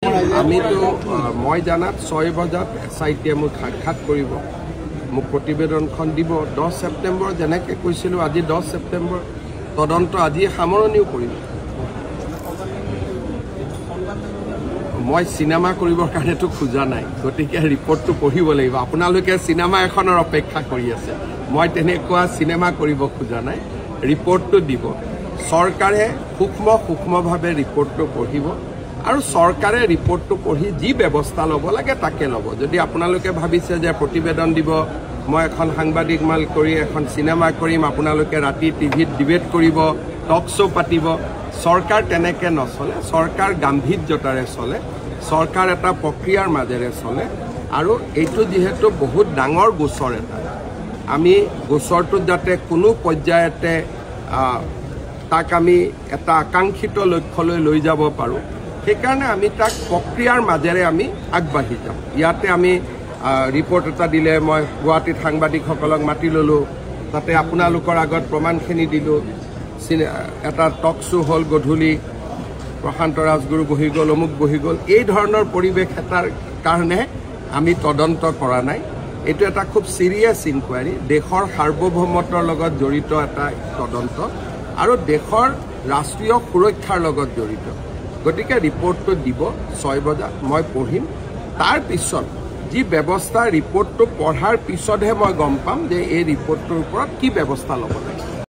আমিতো মই জানাত 6 বজাত এছআইটিয়ে মোক সাক্ষাৎ কৰিব মোক প্ৰতিবেদনখন দিব 10 সেপ্টেম্বৰ যেনেকৈ কৈছিলোঁ আজি 10 সেপ্টেম্বৰ তদন্ত আজি সামৰণিও কৰিব মই সিনেমা কৰিবৰ কাৰণেতো খোজা নাই গতিকে ৰিপৰ্টটো পঢ়িব লাগিব আপোনালোকে সিনেমা এখনৰ অপেক্ষা কৰি আছে মই তেনেকুৱা সিনেমা কৰিব খোজা নাই ৰিপৰ্টটো দিব চৰকাৰে সূক্ষ্মভাৱে ৰিপৰ্টটো পঢ়িব আৰু চৰকাৰে ৰিপৰ্টটো পঢ়ি যি ব্যৱস্থা ল'ব লাগে তাকে ল'ব যদি আপোনালোকে ভাবিছে যে প্ৰতিবেদন দিব মই এখন সাংবাদিক মাল কৰি এখন সিনেমা কৰিম আপোনালোকে ৰাতি টিভিত ডিবেট কৰিব টক শ্ব' পাতিব চৰকাৰ তেনেকৈ নচলে চৰকাৰ গাম্ভীৰ্যতাৰে চলে চৰকাৰ এটা প্ৰক্ৰিয়াৰ মাজেৰে চলে আৰু এইটো যিহেতু বহুত ডাঙৰ গোচৰ এটা আমি গোচৰটোত যাতে কোনো পৰ্যায়তে তাক আমি এটা আকাংক্ষিত লক্ষ্যলৈ লৈ যাব পাৰোঁ সেইকাৰণে আমি তাক প্ৰক্ৰিয়াৰ মাজেৰে আমি আগবাঢ়ি যাম ইয়াতে আমি ৰিপৰ্ট এটা দিলে মই গুৱাহাটীত সাংবাদিকসকলক মাতি ল'লোঁ তাতে আপোনালোকৰ আগত প্ৰমাণখিনি দিলোঁ এটা টক শ্ব' হ'ল গধূলি প্ৰশান্ত ৰাজগুৰু বহি গ'ল অমুক বহি গ'ল এই ধৰণৰ পৰিৱেশ এটাৰ কাৰণে আমি তদন্ত কৰা নাই এইটো এটা খুব চিৰিয়াছ ইনকুৱাৰী দেশৰ সাৰ্বভৌমত্বৰ লগত জড়িত এটা তদন্ত আৰু দেশৰ ৰাষ্ট্ৰীয় সুৰক্ষাৰ লগত জড়িত গতিকে ৰিপৰ্টটো দিব 6 বজাত মই পঢ়িম তাৰ পিছত যি ব্যৱস্থা ৰিপৰ্টটো পঢ়াৰ পিছতহে মই গম পাম যে এই ৰিপৰ্টটোৰ ওপৰত কি ব্যৱস্থা ল'ব লাগে